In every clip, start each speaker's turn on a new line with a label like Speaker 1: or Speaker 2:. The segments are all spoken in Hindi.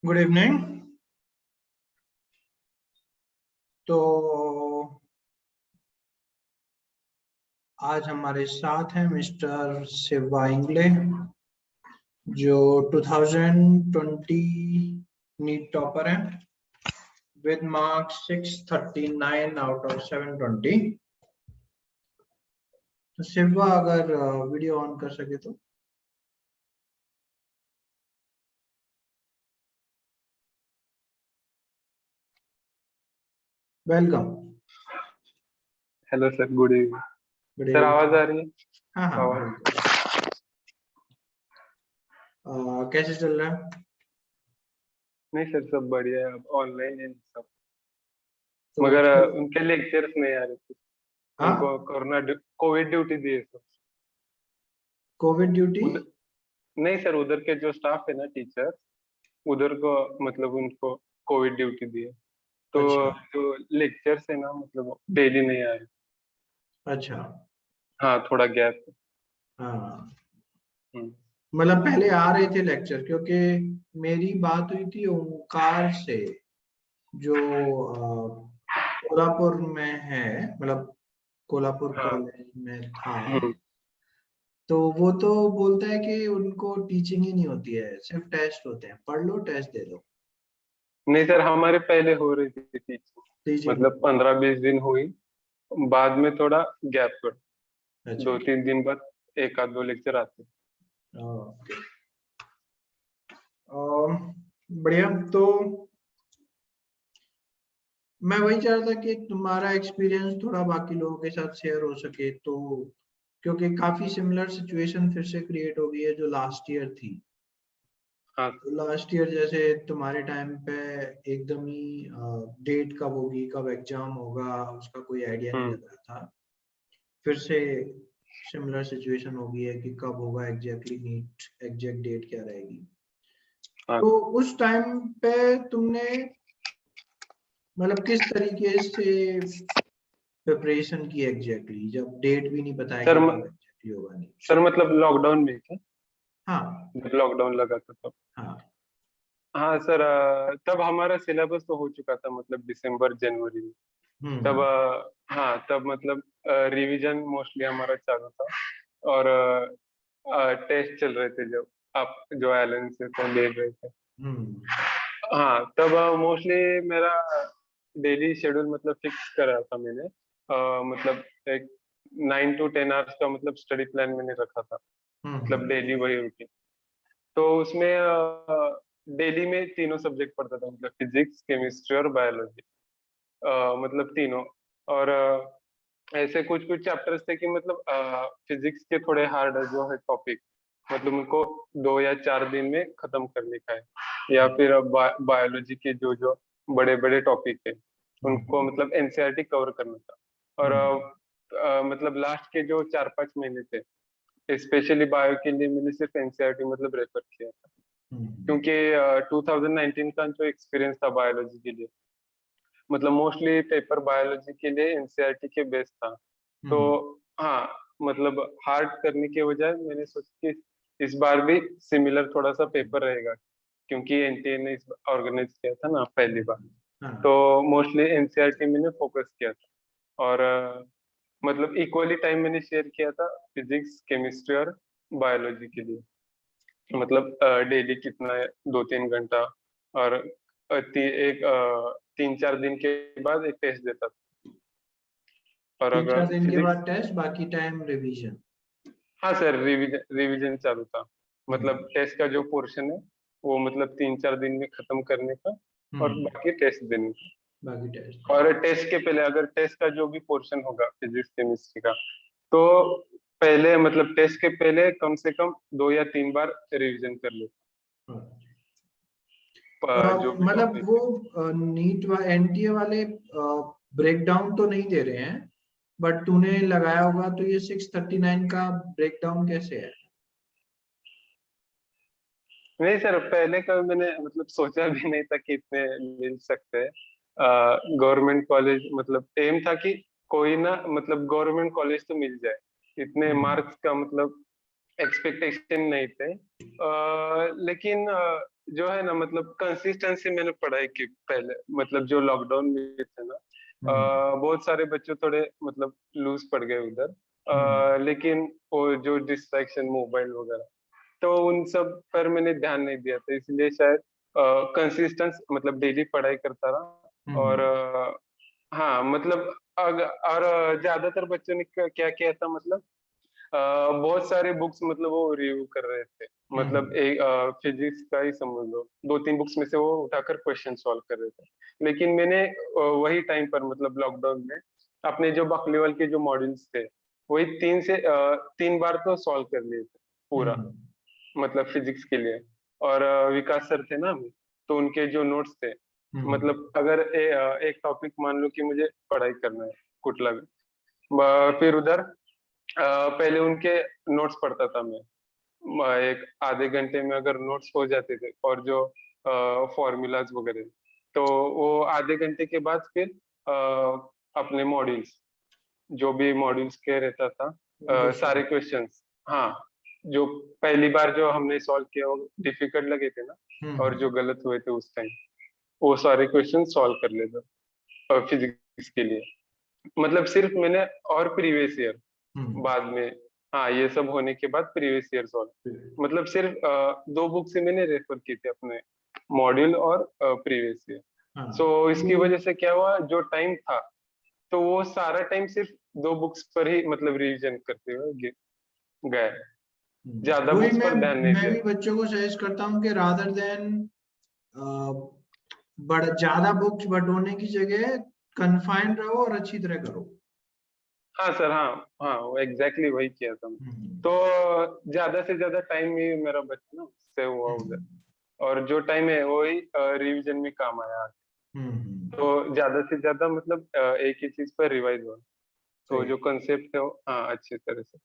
Speaker 1: Good evening. तो आज हमारे साथ हैं मिस्टर शिवा इंगले, जो 2020 नीट टॉपर हैं विद मार्क्स 639 आउट ऑफ 720। तो शिवा, अगर वीडियो ऑन कर सके तो। Welcome.
Speaker 2: Hello sir, good evening. Sir आवाज आ रही है?
Speaker 1: हाँ हाँ,
Speaker 2: आवाज
Speaker 1: बिल्कुल। कैसे चल रहा है?
Speaker 2: नहीं सर, सब बढ़िया है। अब ऑनलाइन है सब,
Speaker 1: तो
Speaker 2: मगर उनके लेक्चर्स नहीं आ रहे थे। उनको
Speaker 1: हाँ,
Speaker 2: कोविड ड्यूटी दिए सर।
Speaker 1: Covid duty.
Speaker 2: उधर नहीं सर, उधर के जो स्टाफ है ना, टीचर, उधर को मतलब उनको कोविड ड्यूटी दिए। तो
Speaker 1: अच्छा
Speaker 2: जो लेक्चर्स है ना, मतलब डेली नहीं आए।
Speaker 1: अच्छा।
Speaker 2: हाँ, थोड़ा गैप।
Speaker 1: हाँ,
Speaker 2: हम्म।
Speaker 1: मतलब पहले आ रहे थे लेक्चर, क्योंकि मेरी बात हुई थी ओमकार से, जो कोल्हापुर में है, मतलब कोल्हापुर
Speaker 2: हाँ।
Speaker 1: कॉलेज में था।
Speaker 2: हम्म।
Speaker 1: तो वो तो बोलता है कि उनको टीचिंग ही नहीं होती है, सिर्फ टेस्ट होते हैं, पढ़ लो टेस्ट दे दो।
Speaker 2: नहीं सर, हमारे पहले हो रही थी टीचिंग।
Speaker 1: टीचिंग।
Speaker 2: मतलब 15-20 दिन हुई, बाद में थोड़ा गैप पड़ा।
Speaker 1: अच्छा।
Speaker 2: 2-3 दिन बाद एक आध दो लेक्चर आते।
Speaker 1: ओके। बढ़िया। तो मैं वही चाह रहा था कि तुम्हारा एक्सपीरियंस थोड़ा बाकी लोगों के साथ शेयर हो सके, तो क्योंकि काफी सिमिलर सिचुएशन फिर से क्रिएट हो गई है जो लास्ट ईयर थी।
Speaker 2: हाँ।
Speaker 1: लास्ट ईयर जैसे तुम्हारे टाइम पे एकदम ही डेट कब होगी, कब एग्जाम होगा, उसका कोई आइडिया नहीं
Speaker 2: हम्म।
Speaker 1: लग रहा था। फिर से सिमिलर सिचुएशन हो गई है कि कब होगा एग्जैक्टली, नीट एग्जैक्ट डेट क्या रहेगी।
Speaker 2: हाँ
Speaker 1: तो उस टाइम पे तुमने मतलब किस तरीके से प्रिपरेशन की एग्जैक्टली, जब डेट भी नहीं पता है
Speaker 2: सर,
Speaker 1: कि कब एग्जैक्टली होगा? नहीं।
Speaker 2: सर मतलब लॉकडाउन में क्या,
Speaker 1: हाँ
Speaker 2: जब लॉकडाउन लगा था तब।
Speaker 1: हाँ।
Speaker 2: हाँ सर, तब हमारा सिलेबस तो हो चुका था, मतलब दिसंबर जनवरी में। तब
Speaker 1: हम्म
Speaker 2: हाँ, तब मतलब रिवीजन मोस्टली हमारा चालू था। और टेस्ट चल रहे थे, जब आप जो एलन से तो ले रहे थे।
Speaker 1: हम्म।
Speaker 2: हाँ, तब मोस्टली मेरा डेली शेड्यूल मतलब फिक्स करा था मैंने। मतलब एक 9 to 10 आवर्स का मतलब स्टडी प्लान मैंने रखा था। मतलब
Speaker 1: हम्म।
Speaker 2: डेली वही रूटीन। तो उसमें डेली में तीनों सब्जेक्ट पढ़ता था, मतलब फिजिक्स, केमिस्ट्री और बायोलॉजी। मतलब तीनों। और ऐसे कुछ कुछ चैप्टर्स थे कि मतलब फिजिक्स के थोड़े हार्ड जो है टॉपिक, मतलब उनको 2 या 4 दिन में खत्म करने का है। या फिर बायोलॉजी के जो जो बड़े बड़े टॉपिक है, उनको
Speaker 1: हम्म।
Speaker 2: मतलब एनसीईआरटी कवर करना था। और
Speaker 1: हम्म।
Speaker 2: मतलब लास्ट के जो 4-5 महीने थे, स्पेशली बायो के लिए मैंने सिर्फ एनसीईआरटी मतलब रेफर किया था।
Speaker 1: हम्म।
Speaker 2: क्योंकि 2019 का जो एक्सपीरियंस था बायोलॉजी के लिए, मतलब मोस्टली पेपर बायोलॉजी के लिए एनसीईआरटी के बेस था। तो
Speaker 1: हम्म।
Speaker 2: हाँ, मतलब हार्ड करने के बजाय मैंने सोचा कि इस बार भी सिमिलर थोड़ा सा पेपर रहेगा, क्योंकि एनटीए ने इस ऑर्गेनाइज किया था ना पहली बार।
Speaker 1: हाँ।
Speaker 2: तो मोस्टली एनसीईआरटी मैंने फोकस किया था। और मतलब इक्वली टाइम मैंने शेयर किया था फिजिक्स, केमिस्ट्री और बायोलॉजी के लिए। मतलब डेली कितना है, 2-3 घंटा। और 3-4 दिन के बाद एक टेस्ट देता था। और
Speaker 1: तीन
Speaker 2: अगर
Speaker 1: चार दिन के
Speaker 2: फिजिक्स,
Speaker 1: बाद टेस्ट, बाकी टाइम रिवीजन।
Speaker 2: हाँ सर, रिवीजन रिवीजन चालू था।
Speaker 1: हम्म।
Speaker 2: मतलब टेस्ट का जो पोर्शन है, वो मतलब 3-4 दिन में खत्म करने का। और
Speaker 1: हम्म।
Speaker 2: बाकी टेस्ट देने
Speaker 1: बाकी टेस्ट।
Speaker 2: का। और टेस्ट के पहले, अगर टेस्ट का जो भी पोर्शन होगा फिजिक्स केमिस्ट्री का, तो पहले मतलब टेस्ट के पहले कम से कम 2 या 3 बार रिवीजन कर लो।
Speaker 1: हाँ।
Speaker 2: जो भी
Speaker 1: मतलब
Speaker 2: टॉपिक
Speaker 1: वो
Speaker 2: है।
Speaker 1: नीट व एनटीए वाले ब्रेक डाउन तो नहीं दे रहे हैं, बट तूने लगाया होगा तो ये 639 का ब्रेक डाउन कैसे है?
Speaker 2: नहीं सर, पहले कभी मैंने मतलब सोचा भी नहीं था कि इतने मिल सकते हैं। गवर्नमेंट कॉलेज मतलब एम था कि कोई ना, मतलब गवर्नमेंट कॉलेज तो मिल जाए। इतने
Speaker 1: हम्म।
Speaker 2: मार्क्स का मतलब एक्सपेक्टेशन नहीं थे। लेकिन जो है ना मतलब कंसिस्टेंसी मैंने पढ़ाई की पहले, मतलब जो लॉकडाउन में थे ना, बहुत सारे बच्चे थोड़े मतलब लूज पड़ गए उधर, लेकिन वो जो डिस्ट्रैक्शन मोबाइल वगैरह, तो उन सब पर मैंने ध्यान नहीं दिया था, इसलिए शायद कंसिस्टेंस मतलब डेली पढ़ाई करता रहा। और हाँ मतलब और ज्यादातर बच्चों ने क्या किया था, मतलब बहुत सारे बुक्स मतलब वो रिव्यू कर रहे थे, मतलब एक फिजिक्स का ही समझ लो, दो तीन बुक्स में से वो उठाकर क्वेश्चन सॉल्व कर रहे थे। लेकिन मैंने वही टाइम पर मतलब लॉकडाउन में अपने जो बकलेवल के जो मॉड्यूल्स थे वही तीन बार तो सॉल्व कर लिए थे पूरा, मतलब फिजिक्स के लिए। और विकास सर थे ना अभी, तो उनके जो नोट्स थे, मतलब अगर एक टॉपिक मान लो कि मुझे पढ़ाई करना है कुटला में, फिर उधर पहले उनके नोट्स पढ़ता था मैं, एक आधे घंटे में अगर नोट्स हो जाते थे और जो फॉर्मूलाज वगैरह, तो वो आधे घंटे के बाद फिर अपने मॉड्यूल्स, जो भी मॉड्यूल्स के रहता था, सारे क्वेश्चंस, हाँ, जो पहली बार जो हमने सॉल्व किया वो डिफिकल्ट लगे थे ना, और जो गलत हुए थे उस टाइम, वो सारे क्वेश्चन सॉल्व कर लेते फिजिक्स के लिए, मतलब सिर्फ मैंने, और प्रीवियस ईयर बाद में, हाँ ये सब होने के बाद प्रीवियस ईयर सॉल्व, मतलब सिर्फ दो बुक से मैंने रेफर की थी अपने, मॉड्यूल और प्रीवियस ईयर। सो इसकी वजह से क्या हुआ, जो टाइम था तो वो सारा टाइम सिर्फ दो बुक्स पर ही मतलब रिवीजन करते हुए गए, ज्यादा
Speaker 1: वही
Speaker 2: बुक्स पर ध्यान नहीं
Speaker 1: मैं
Speaker 2: दिया।
Speaker 1: भी बच्चों को सजेस्ट करता हूँ कि रादर देन बड़ा ज्यादा बुक्स बटोरने की जगह कन्फाइंड रहो और अच्छी तरह करो।
Speaker 2: हाँ सर, हाँ हाँ, वो एग्जैक्टली वही किया था मैं। तो ज्यादा से ज्यादा टाइम ही मेरा बचा ना उससे हुआ उधर, और जो टाइम है वही रिवीजन में काम आया। तो ज्यादा से ज्यादा मतलब एक ही चीज पर रिवाइज हुआ, तो
Speaker 1: सही।
Speaker 2: जो कंसेप्ट है वो हाँ अच्छी तरह से।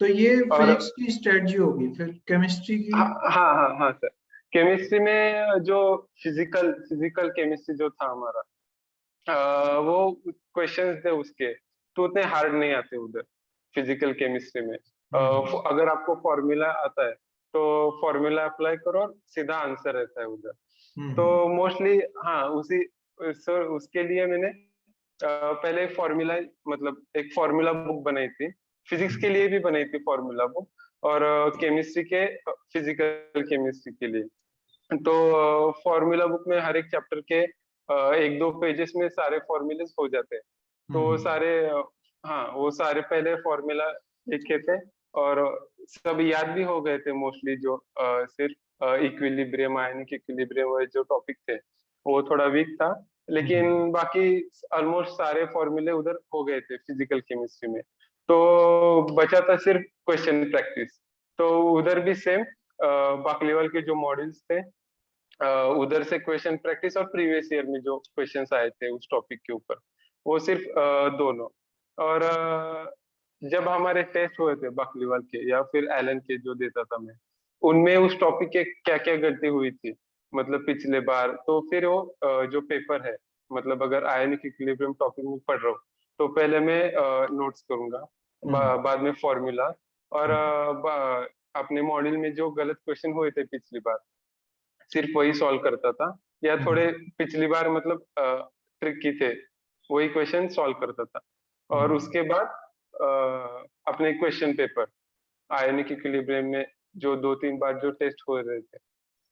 Speaker 1: तो ये
Speaker 2: और
Speaker 1: फिजिक्स की स्ट्रेटजी होगी, फिर केमिस्ट्री की।
Speaker 2: हाँ हाँ हाँ हाँ सर, केमिस्ट्री में जो फिजिकल फिजिकल केमिस्ट्री जो था हमारा, वो क्वेश्चंस थे उसके, तो उतने हार्ड नहीं आते उधर फिजिकल केमिस्ट्री में। अगर आपको फॉर्मूला आता है तो फॉर्मूला अप्लाई करो और सीधा आंसर रहता है उधर। तो मोस्टली हाँ उसी, सर उसके लिए मैंने पहले फॉर्मूला, मतलब एक फॉर्मूला बुक बनाई थी, फिजिक्स के लिए भी बनाई थी फॉर्मूला बुक, और केमिस्ट्री के, फिजिकल केमिस्ट्री के लिए। तो फॉर्मूला बुक में हर एक चैप्टर के एक दो पेजेस में सारे फॉर्मूलेस हो जाते हैं, तो वो सारे हाँ वो सारे पहले फॉर्मूला लिखे थे, और सब याद भी हो गए थे मोस्टली, जो सिर्फ इक्विलिब्रियम, आयनिक इक्विलिब्रियम जो टॉपिक थे वो थोड़ा वीक था, लेकिन बाकी ऑलमोस्ट सारे फॉर्मूले उधर हो गए थे फिजिकल केमिस्ट्री में। तो बचा था सिर्फ क्वेश्चन प्रैक्टिस, तो उधर भी सेम बाकलीवाल के जो मॉड्यूल्स थे, उधर से क्वेश्चन प्रैक्टिस, और प्रीवियस ईयर में जो क्वेश्चंस आए थे उस टॉपिक के ऊपर, वो सिर्फ दोनों। और जब हमारे टेस्ट हुए थे बकलीवाल के या फिर एलन के जो देता था मैं, उनमें उस टॉपिक के क्या क्या गलती हुई थी मतलब पिछले बार, तो फिर वो जो पेपर है, मतलब अगर आयनिक इक्विलिब्रियम टॉपिक में पढ़ रहा हूँ तो पहले मैं नोट्स करूंगा, बाद में फॉर्मूला, और अपने मॉड्यूल में जो गलत क्वेश्चन हुए थे पिछली बार सिर्फ वही सॉल्व करता था, या थोड़े पिछली बार मतलब ट्रिकी थे वही क्वेश्चन सॉल्व करता था। और उसके बाद अपने क्वेश्चन पेपर आयनिक इक्विलिब्रियम में जो दो तीन बार जो टेस्ट हो रहे थे,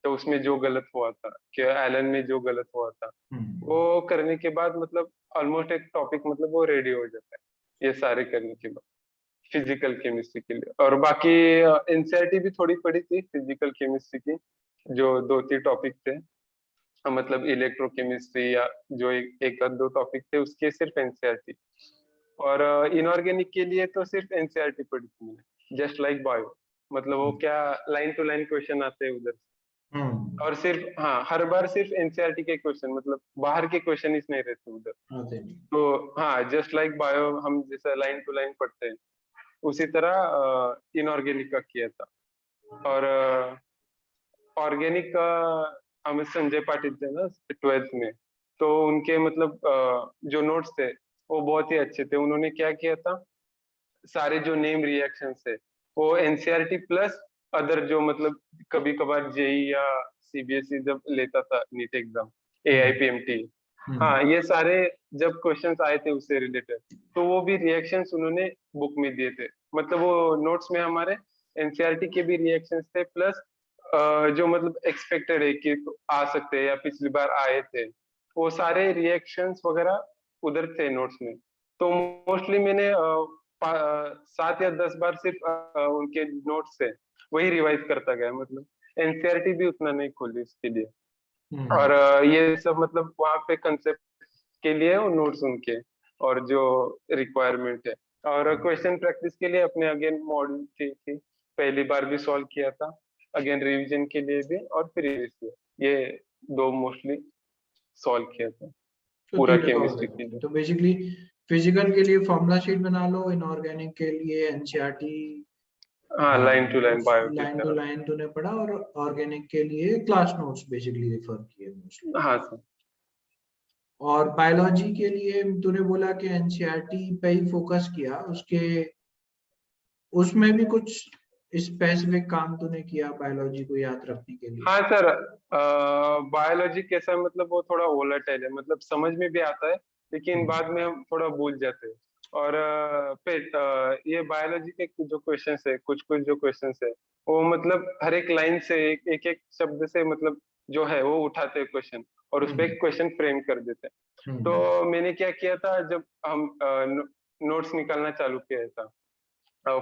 Speaker 2: तो उसमें जो गलत हुआ था, कि एलन में जो गलत हुआ था, वो करने के बाद मतलब ऑलमोस्ट एक टॉपिक मतलब वो रेडी हो जाता है, ये सारे करने के बाद फिजिकल केमिस्ट्री के लिए। और बाकी एनसीईआरटी भी थोड़ी पढ़ी थी फिजिकल केमिस्ट्री की, जो दो तीन टॉपिक थे, मतलब इलेक्ट्रोकेमिस्ट्री या जो एक दो टॉपिक थे उसके सिर्फ एनसीईआरटी। और इनऑर्गेनिक के लिए तो सिर्फ एनसीईआरटी पढ़ी थी मैंने, जस्ट लाइक बायो, मतलब वो क्या लाइन टू लाइन क्वेश्चन आते हैं उधर, और सिर्फ हाँ हर बार सिर्फ एनसीईआरटी के क्वेश्चन, मतलब बाहर के क्वेश्चन ही नहीं रहते उधर। तो हाँ जस्ट लाइक बायो हम जैसा लाइन टू लाइन पढ़ते हैं, उसी तरह इनऑर्गेनिक का किया था। और ऑर्गेनिक का हमें संजय पाटिल थे ना 12th में, तो उनके मतलब जो नोट्स थे वो बहुत ही अच्छे थे। उन्होंने क्या किया था, सारे जो नेम रिएक्शन है वो एनसीईआरटी प्लस अदर जो मतलब कभी कभार जेई या सीबीएसई जब लेता था नीट एग्जाम, AIPMT, हाँ
Speaker 1: हम्म
Speaker 2: ये सारे जब क्वेश्चंस आए थे उससे रिलेटेड, तो वो भी रिएक्शंस उन्होंने बुक में दिए थे। मतलब वो नोट्स में हमारे एनसीईआरटी के भी रिएक्शंस थे, प्लस जो मतलब एक्सपेक्टेड है कि आ सकते हैं या पिछली बार आए थे, वो सारे रिएक्शंस वगैरह उधर थे नोट्स में। तो मोस्टली मैंने 7 या 10 बार सिर्फ उनके नोट्स से वही रिवाइज करता गया, मतलब एनसीईआरटी भी उतना नहीं खोली उसके लिए। और
Speaker 1: हम्म
Speaker 2: ये सब मतलब वहाँ पे कंसेप्ट के लिए वो नोट्स उनके, और जो रिक्वायरमेंट है, और क्वेश्चन प्रैक्टिस के लिए अपने अगेन मॉडल थी, पहली बार भी सॉल्व किया था, अगेन रिवीजन के लिए भी, और प्रीवियस ईयर, ये दो मोस्टली सॉल्व किया था
Speaker 1: तो
Speaker 2: पूरा
Speaker 1: तीनों कवर
Speaker 2: केमिस्ट्री
Speaker 1: कर
Speaker 2: के
Speaker 1: दिए।
Speaker 2: लिए।
Speaker 1: तो बेसिकली फिजिकल के लिए फॉर्मूला शीट बना लो, इनऑर्गेनिक के लिए एनसीईआरटी
Speaker 2: हाँ, line to line
Speaker 1: notes
Speaker 2: biotic
Speaker 1: line to
Speaker 2: करा।
Speaker 1: लाइन तूने पढ़ा, और ऑर्गेनिक के लिए क्लास नोट्स बेसिकली रेफर किए मोस्टली।
Speaker 2: हाँ सर।
Speaker 1: और बायोलॉजी के लिए तूने बोला कि एनसीईआरटी पे ही फोकस किया, उसके उसमें भी कुछ स्पेसिफिक काम तूने किया बायोलॉजी को याद रखने के लिए?
Speaker 2: हाँ सर, बायोलॉजी कैसा है, मतलब वो थोड़ा वोलेटाइल है, मतलब समझ में भी आता है लेकिन बाद में हम थोड़ा भूल जाते हैं। और फिर ये बायोलॉजी के जो क्वेश्चंस है, कुछ कुछ जो क्वेश्चंस है, वो मतलब हर एक लाइन से एक एक शब्द से मतलब जो है वो उठाते हैं क्वेश्चन, और उस पर
Speaker 1: हम्म
Speaker 2: एक क्वेश्चन फ्रेम कर देते हैं।
Speaker 1: हम्म
Speaker 2: तो मैंने क्या किया था, जब हम नोट्स निकालना चालू किया था,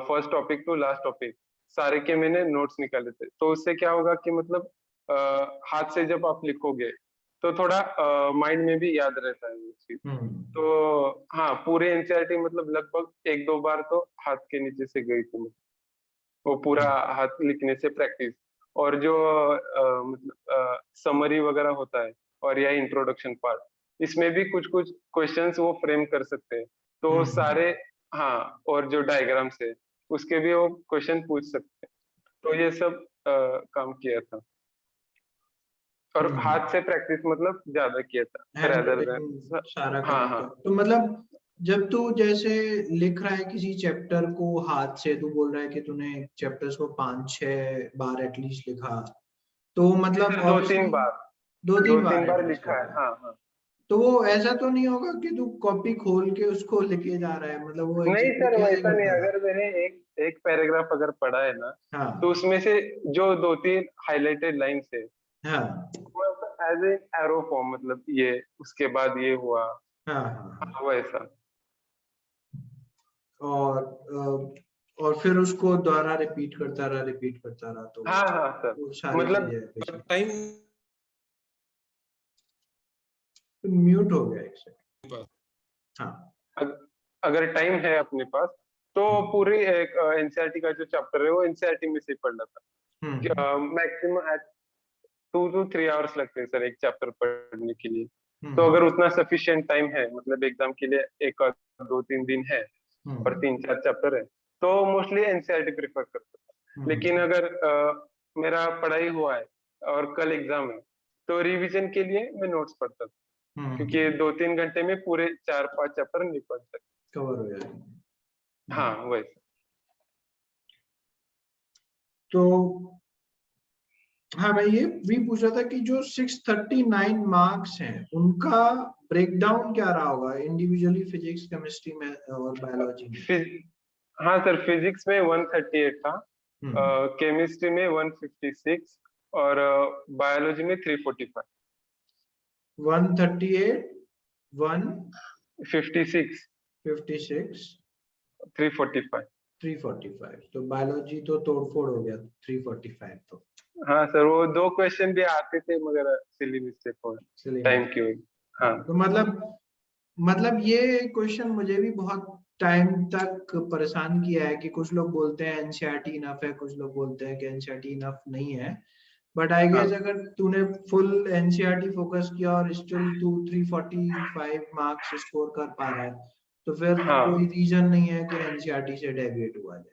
Speaker 2: first topic to last topic सारे के मैंने नोट्स निकाले थे। तो उससे क्या होगा कि मतलब हाथ से जब आप लिखोगे तो थोड़ा माइंड में भी याद रहता है वो चीज।
Speaker 1: हम्म
Speaker 2: तो हाँ, पूरे एनसीईआरटी मतलब लगभग 1-2 बार तो हाथ के नीचे से गई थी, वो पूरा
Speaker 1: हम्म
Speaker 2: हाथ लिखने से प्रैक्टिस। और जो मतलब समरी वगैरह होता है, और या इंट्रोडक्शन पार्ट, इसमें भी कुछ कुछ क्वेश्चंस वो फ्रेम कर सकते हैं, तो
Speaker 1: हम्म
Speaker 2: सारे, हाँ, और जो डायग्राम्स है उसके भी वो क्वेश्चन पूछ सकते हैं। तो ये सब काम किया था, और
Speaker 1: हम्म
Speaker 2: हाथ से प्रैक्टिस मतलब ज्यादा किया था
Speaker 1: हैंड
Speaker 2: रेदर
Speaker 1: राइटिंग
Speaker 2: देन।
Speaker 1: सारा
Speaker 2: हाँ
Speaker 1: काम
Speaker 2: हाँ।
Speaker 1: कर, तो मतलब जब तू जैसे लिख रहा है किसी चैप्टर को हाथ से, तू बोल रहा है कि तूने चैप्टर्स को 5-6 बार एटलीस्ट लिखा, तो
Speaker 2: नहीं
Speaker 1: मतलब
Speaker 2: सर, 2-3
Speaker 1: ऑब्वियसली
Speaker 2: बार,
Speaker 1: दो
Speaker 2: दो
Speaker 1: तीन
Speaker 2: तीन
Speaker 1: बार
Speaker 2: बार
Speaker 1: एटलीस्ट
Speaker 2: लिखा है,
Speaker 1: लिखा है।
Speaker 2: हाँ हाँ।
Speaker 1: तो वो ऐसा तो नहीं होगा कि तू कॉपी खोल के उसको लिखे जा रहा है, मतलब वो
Speaker 2: नहीं
Speaker 1: एग्जैक्टली
Speaker 2: सर,
Speaker 1: कैसे
Speaker 2: वैसा नहीं।
Speaker 1: करता था?
Speaker 2: अगर मैंने एक एक पैराग्राफ अगर पढ़ा है ना, तो
Speaker 1: हाँ
Speaker 2: उसमें से जो 2-3 हाइलाइटेड लाइंस है,
Speaker 1: हाँ
Speaker 2: एज ए एरो फॉर्म, मतलब ये उसके बाद ये हुआ,
Speaker 1: हाँ हाँ।
Speaker 2: हाँ, वैसा।
Speaker 1: और फिर उसको दोबारा रिपीट करता रहा, तो
Speaker 2: हाँ हाँ सर,
Speaker 1: वो सारी
Speaker 2: मतलब
Speaker 1: चीजें बेसिकली।
Speaker 2: टाइम।
Speaker 1: म्यूट हो गया एक सेकंड। हाँ।
Speaker 2: अगर टाइम है अपने पास, तो
Speaker 1: हम्म
Speaker 2: पूरी एक एनसीईआरटी का जो चैप्टर है वो एनसीईआरटी में से ही पढ़ना
Speaker 1: हम्म
Speaker 2: था। मैक्सिमम 2 to 3 आवर्स लगते हैं सर एक चैप्टर पढ़ने के लिए। तो
Speaker 1: हम्म
Speaker 2: अगर उतना सफिशिएंट टाइम है, मतलब एग्जाम के लिए एक 2-3 दिन है, और
Speaker 1: हम्म
Speaker 2: 3-4 चैप्टर है, तो मोस्टली एनसीईआरटी प्रेफर करता था। लेकिन
Speaker 1: हम्म
Speaker 2: अगर मेरा पढ़ाई हुआ है और कल एग्जाम है, तो रिवीजन के लिए मैं नोट्स पढ़ता था, क्योंकि
Speaker 1: हम्म
Speaker 2: 2-3 घंटे में पूरे 4-5 चैप्टर नहीं पढ़ सकते।
Speaker 1: कवर हो जाएगा।
Speaker 2: हाँ वैसे।
Speaker 1: तो हाँ, मैं ये भी पूछ रहा था कि जो 639 मार्क्स हैं उनका ब्रेकडाउन क्या रहा होगा इंडिविजुअली, फिजिक्स, केमिस्ट्री में और बायोलॉजी में?
Speaker 2: फिज- हाँ सर, फिजिक्स में 138 था,
Speaker 1: हम्म
Speaker 2: केमिस्ट्री में 156, और बायोलॉजी में 345।
Speaker 1: 138,
Speaker 2: 56,
Speaker 1: 156,
Speaker 2: 345।
Speaker 1: 345, तो बायोलॉजी तो तोड़फोड़ हो गया, 345 तो
Speaker 2: हाँ सर, वो 2 क्वेश्चन भी आते थे मगर सिली मिस्टेक हो,
Speaker 1: चलिए
Speaker 2: टाइम
Speaker 1: मिस्टेक।
Speaker 2: की वजह। हाँ।
Speaker 1: हाँ, तो मतलब ये क्वेश्चन मुझे भी बहुत टाइम तक परेशान किया है कि कुछ लोग बोलते हैं एनसीईआरटी इनफ है, कुछ लोग बोलते हैं कि एनसीईआरटी इनफ नहीं है। बट आई गेस
Speaker 2: हाँ
Speaker 1: अगर तूने फुल एनसीईआरटी फोकस किया और स्टिल तू 345 मार्क्स स्कोर कर पा रहा है, तो फिर कोई
Speaker 2: हाँ।
Speaker 1: रीजन नहीं है कि एनसीईआरटी से डेविएट हुआ जाए।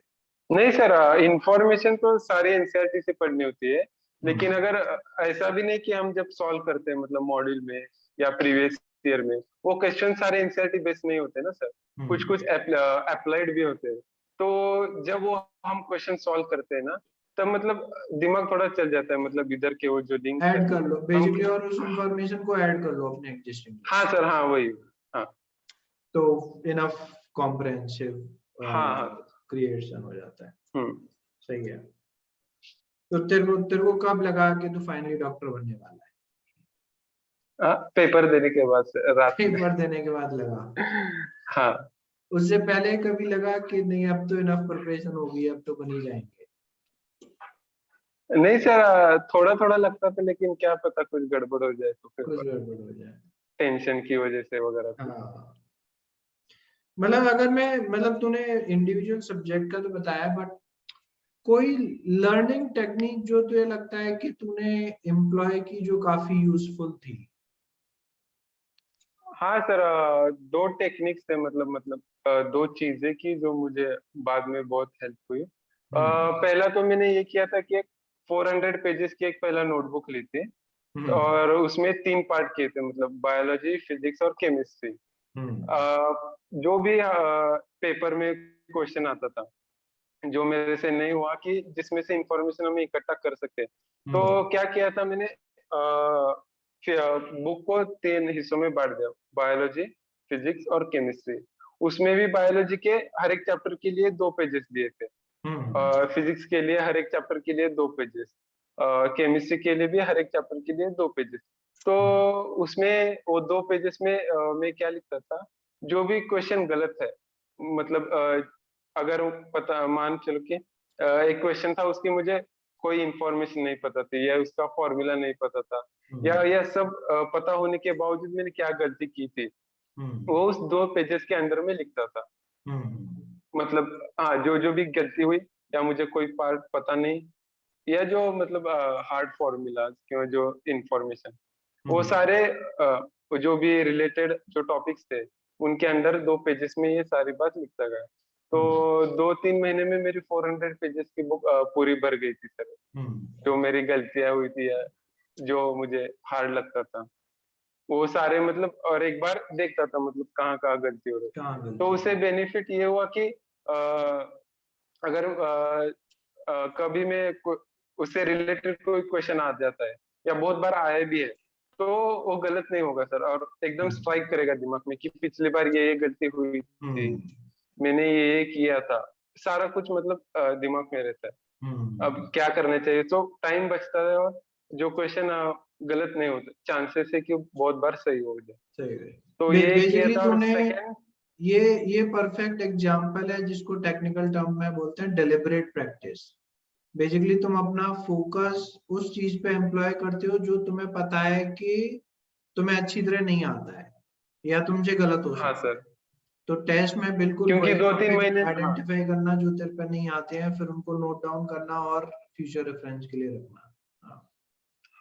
Speaker 2: नहीं सर, इंफॉर्मेशन तो सारी एनसीईआरटी से पढ़नी होती है, लेकिन
Speaker 1: हम्म
Speaker 2: अगर ऐसा भी नहीं कि हम जब सॉल्व करते हैं मतलब मॉड्यूल में या प्रीवियस ईयर में, वो क्वेश्चन सारे एनसीईआरटी बेस्ड नहीं होते ना सर, कुछ
Speaker 1: हम्म
Speaker 2: कुछ अप्लाइड भी होते हैं। तो जब वो हम क्वेश्चन सॉल्व करते हैं ना, तब मतलब दिमाग थोड़ा चल जाता है, मतलब इधर के वो जो लिंक
Speaker 1: ऐड कर लो
Speaker 2: हम।
Speaker 1: बेसिकली, और उस इंफॉर्मेशन को ऐड कर लो अपने एग्जिस्टिंग,
Speaker 2: हाँ सर, हाँ वही। हाँ
Speaker 1: तो इनफ कॉम्प्रहेंसिव
Speaker 2: हाँ हाँ।
Speaker 1: क्रिएशन हो जाता है।
Speaker 2: हम्म।
Speaker 1: सही है। तो तेरे को कब लगा कि तू फाइनली डॉक्टर बनने वाला
Speaker 2: पेपर देने के बाद से
Speaker 1: है?
Speaker 2: रात में।
Speaker 1: पेपर देने के बाद लगा?
Speaker 2: हाँ।
Speaker 1: उससे पहले कभी लगा कि नहीं अब तो इनफ प्रिपरेशन होगी, अब तो बन ही जाएंगे?
Speaker 2: नहीं सर, थोड़ा थोड़ा लगता था, लेकिन क्या पता कुछ गड़बड़ हो जाए तो फिर
Speaker 1: कुछ गड़बड़ हो जाए।
Speaker 2: टेंशन की वजह से वगैरह कुछ।
Speaker 1: हाँ, मतलब अगर मैं, मतलब तूने इंडिविजुअल सब्जेक्ट का तो बताया, बट कोई लर्निंग टेक्निक जो तुझे लगता है कि तूने एम्प्लॉय की जो काफी यूजफुल थी?
Speaker 2: हाँ सर, दो टेक्निक्स थे, दो चीजें की जो मुझे बाद में बहुत हेल्प हुई।
Speaker 1: हम्म।
Speaker 2: पहला तो मैंने ये किया था कि एक 400 पेजेस की एक पहला नोटबुक ली थी,
Speaker 1: हम्म।
Speaker 2: और उसमें 3 पार्ट किए थे, मतलब बायोलॉजी, फिजिक्स और केमिस्ट्री।
Speaker 1: हम्म।
Speaker 2: जो भी पेपर में क्वेश्चन आता था, जो मेरे से नहीं हुआ कि जिसमें से इंफॉर्मेशन हम इकट्ठा कर सकते हैं,
Speaker 1: हम्म।
Speaker 2: तो क्या किया था मैंने, बुक को 3 हिस्सों में बांट दिया, बायोलॉजी, फिजिक्स और केमिस्ट्री। उसमें भी बायोलॉजी के हर एक चैप्टर के लिए 2 पेजेस दिए थे,
Speaker 1: हम्म।
Speaker 2: फिजिक्स के लिए हर एक चैप्टर के लिए 2 पेजेस, केमिस्ट्री के लिए भी हर एक चैप्टर के लिए 2 पेजेस। तो उसमें वो 2 पेजेस में मैं क्या लिखता था, जो भी क्वेश्चन गलत है, मतलब अगर पता मान चलो कि एक क्वेश्चन था, उसकी मुझे कोई इंफॉर्मेशन नहीं पता थी, या उसका फॉर्मूला नहीं पता था, या
Speaker 1: हम्म।
Speaker 2: यह सब पता होने के बावजूद मैंने क्या गलती की थी,
Speaker 1: हम्म।
Speaker 2: वो उस 2 पेजेस के अंदर में लिखता था।
Speaker 1: हम्म।
Speaker 2: मतलब हाँ, जो जो भी गलती हुई, या मुझे कोई पार्ट पता नहीं, या जो मतलब हार्ड फॉर्मूलाज क्यों, जो इंफॉर्मेशन, वो
Speaker 1: हम्म।
Speaker 2: सारे वो जो भी रिलेटेड जो टॉपिक्स थे, उनके अंदर 2 पेजेस में ये सारी बात लिखता गया। तो
Speaker 1: हम्म।
Speaker 2: 2-3 महीने में मेरी 400 पेजेस की बुक पूरी भर गई थी सर।
Speaker 1: हम्म।
Speaker 2: जो मेरी गलतियां हुई थी, या जो मुझे हार्ड लगता था, वो सारे मतलब, और एक बार देखता था मतलब कहाँ कहाँ गलती हो रही।
Speaker 1: कहाँ
Speaker 2: तो
Speaker 1: गलती
Speaker 2: उससे
Speaker 1: है?
Speaker 2: बेनिफिट ये हुआ कि अगर कभी उससे रिलेटेड कोई क्वेश्चन आ जाता है, या बहुत बार आया भी है, तो वो गलत नहीं होगा सर, और एकदम
Speaker 1: हम्म।
Speaker 2: स्ट्राइक करेगा दिमाग में कि पिछली बार ये गलती हुई थी,
Speaker 1: हम्म।
Speaker 2: मैंने ये किया था। सारा कुछ मतलब दिमाग में रहता है, अब
Speaker 1: हम्म।
Speaker 2: क्या करना चाहिए, तो टाइम बचता है, और जो क्वेश्चन गलत नहीं होते, चांसेस है कि वो बहुत बार सही हो जाए।
Speaker 1: सही है।
Speaker 2: तो ये किया
Speaker 1: बेसिकली
Speaker 2: था, और
Speaker 1: तूने,
Speaker 2: सेकेंड।
Speaker 1: ये ये परफेक्ट एग्जांपल है जिसको टेक्निकल टर्म में बोलते हैं डेलिबरेट प्रैक्टिस। बेसिकली तुम अपना फोकस उस चीज पे एम्प्लॉय करते हो जो तुम्हें पता है कि तुम्हें अच्छी तरह नहीं आता है या तुमसे गलत हो
Speaker 2: हाँ
Speaker 1: सकता
Speaker 2: सर,
Speaker 1: है। तो टेस्ट में बिल्कुल
Speaker 2: क्योंकि
Speaker 1: वही
Speaker 2: 2-3 महीने,
Speaker 1: टॉपिक
Speaker 2: हाँ।
Speaker 1: आइडेंटिफाई करना जो तेरे पे नहीं आते हैं, फिर उनको नोट डाउन करना और फ्यूचर रेफरेंस के लिए रखना। हाँ।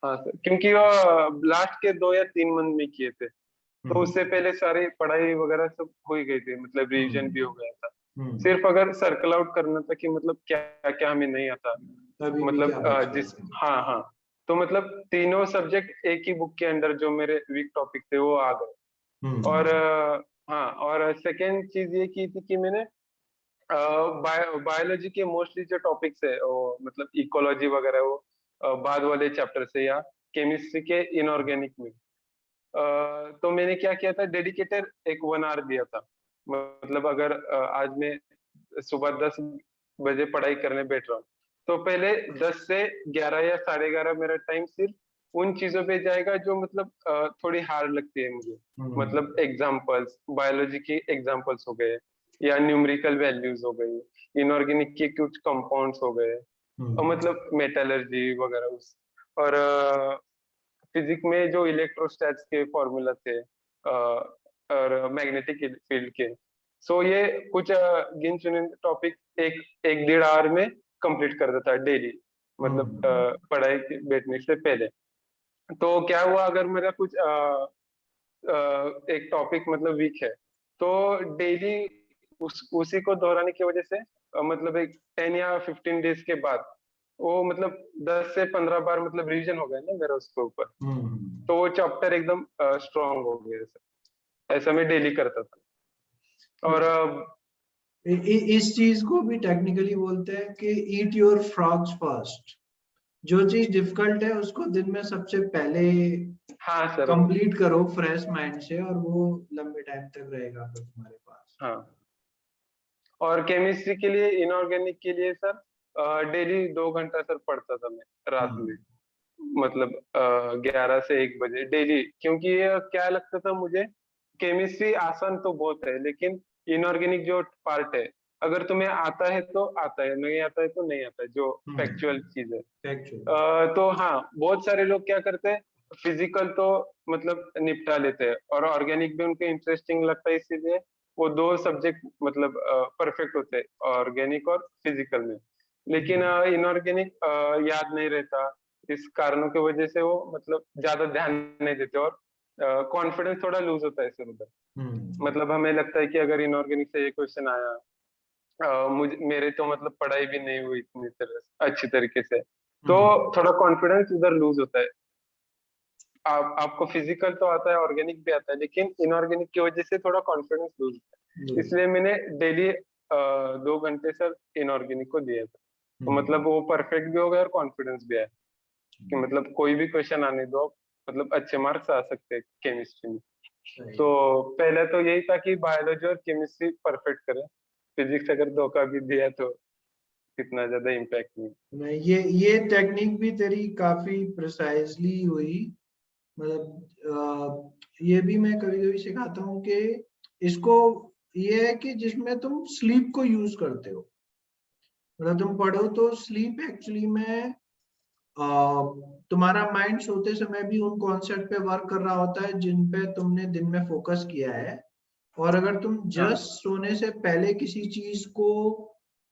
Speaker 2: हाँ सर, क्योंकि वो लास्ट के 2 या 3 मंथ में किए थे, तो
Speaker 1: हम्म।
Speaker 2: उससे पहले सारी पढ़ाई वगैरह सब हो ही गई थी, मतलब रिवीजन भी हो
Speaker 1: हम्म।
Speaker 2: गया था।
Speaker 1: हम्म।
Speaker 2: सिर्फ अगर सर्कल आउट करना था कि मतलब क्या क्या हमें नहीं आता,
Speaker 1: अभी भी क्या
Speaker 2: मतलब
Speaker 1: बच गया
Speaker 2: जिस,
Speaker 1: है?
Speaker 2: हाँ हाँ। तो मतलब तीनों सब्जेक्ट एक ही बुक के अंदर जो मेरे वीक टॉपिक थे वो आ गए। और
Speaker 1: हम्म।
Speaker 2: हाँ, और सेकेंड चीज ये की थी कि मैंने बायोलॉजी के मोस्टली जो टॉपिक्स है, वो मतलब इकोलॉजी वगैरह, वो बाद वाले चैप्टर से, या केमिस्ट्री के इनऑर्गेनिक में, तो मैंने क्या किया था, डेडिकेटेड एक 1 आवर दिया था। मतलब अगर आज मैं सुबह 10 बजे पढ़ाई करने बैठ रहा हूँ, तो पहले 10 से 11 या 11:30 मेरा टाइम सिर्फ उन चीजों पे जाएगा जो मतलब थोड़ी हार्ड लगती है मुझे।
Speaker 1: हम्म।
Speaker 2: मतलब एग्जाम्पल्स, बायोलॉजी के एग्जाम्पल्स हो गए, या न्यूमेरिकल वैल्यूज हो गई, इनऑर्गेनिक के कुछ कंपाउंड्स हो गए, और
Speaker 1: हम्म।
Speaker 2: मतलब मेटलर्जी वगैरह उस, और फिजिक्स में जो इलेक्ट्रोस्टैट्स के फॉर्मूला थे, और मैग्नेटिक फील्ड के। सो ये कुछ गिन चुने टॉपिक एक 1-1.5 आवर में कंप्लीट कर देता है डेली, मतलब
Speaker 1: हम्म।
Speaker 2: पढ़ाई के बैठने से पहले। तो क्या हुआ, अगर मेरा कुछ एक टॉपिक मतलब वीक है, तो डेली उसी को दोहराने की वजह से मतलब एक 10 या 15 डेज के बाद वो मतलब 10 से 15 बार मतलब रिवीजन हो गया ना मेरा उसके ऊपर,
Speaker 1: हम्म।
Speaker 2: तो वो चैप्टर एकदम स्ट्रांग हो गया। ऐसा मैं डेली करता था। और
Speaker 1: इस चीज को भी टेक्निकली बोलते हैं कि ईट योर फ्रॉग्स फर्स्ट। जो चीज डिफिकल्ट है उसको दिन में सबसे पहले
Speaker 2: हाँ सर।
Speaker 1: कंप्लीट करो फ्रेश माइंड से, और वो लंबे टाइम तक रहेगा फिर तुम्हारे पास।
Speaker 2: हाँ, और केमिस्ट्री के लिए, इनऑर्गेनिक के लिए सर डेली 2 घंटा सर पढ़ता था मैं रात में,
Speaker 1: हाँ।
Speaker 2: मतलब 11 से 1 बजे डेली। क्योंकि ये क्या लगता था मुझे, केमिस्ट्री आसान तो बहुत है, लेकिन इनऑर्गेनिक जो पार्ट है, अगर तुम्हें आता है तो आता है, नहीं आता है तो नहीं आता है, जो फैक्चुअल चीज है।
Speaker 1: फैक्चुअल।
Speaker 2: तो हाँ, बहुत सारे लोग क्या करते हैं, फिजिकल तो मतलब निपटा लेते हैं, और ऑर्गेनिक भी उनको इंटरेस्टिंग लगता है, इसीलिए वो 2 सब्जेक्ट मतलब परफेक्ट होते हैं, ऑर्गेनिक और फिजिकल में। लेकिन इनऑर्गेनिक याद नहीं रहता, इस कारणों की वजह से वो मतलब ज्यादा ध्यान नहीं देते, और कॉन्फिडेंस थोड़ा लूज होता है इधर उधर। मतलब हमें लगता है कि अगर इनऑर्गेनिक से ये क्वेश्चन आया, मुझे मेरे तो मतलब पढ़ाई भी नहीं हुई इतनी तरह अच्छी तरीके से, तो थोड़ा कॉन्फिडेंस उधर लूज होता है। आपको फिजिकल तो आता है, ऑर्गेनिक भी आता है, लेकिन इनऑर्गेनिक की वजह से थोड़ा कॉन्फिडेंस लूज होता है, इसलिए मैंने डेली 2 घंटे सर इनऑर्गेनिक को दिया था। तो मतलब वो परफेक्ट भी हो गया और कॉन्फिडेंस भी आया, कि मतलब कोई भी क्वेश्चन आने दो, मतलब अच्छे मार्क्स आ सकते हैं केमिस्ट्री में। तो पहले तो यही था कि बायोलॉजी और केमिस्ट्री परफेक्ट करें, फिजिक्स अगर धोखा भी दिया तो इतना ज्यादा इम्पैक्ट नहीं।
Speaker 1: नहीं, ये टेक्निक भी तेरी काफी प्रिसाइजली हुई। मतलब ये भी मैं कभी कभी सिखाता हूँ कि इसको, ये है कि जिसमें तुम स्लीप को यूज करते हो। मतलब तुम पढ़ो तो स्लीप एक्चुअली में तुम्हारा माइंड सोते समय भी उन कॉन्सेप्ट पे वर्क कर रहा होता है जिन पे तुमने दिन में फोकस किया है। और अगर तुम
Speaker 2: हाँ
Speaker 1: जस्ट सोने से पहले किसी चीज को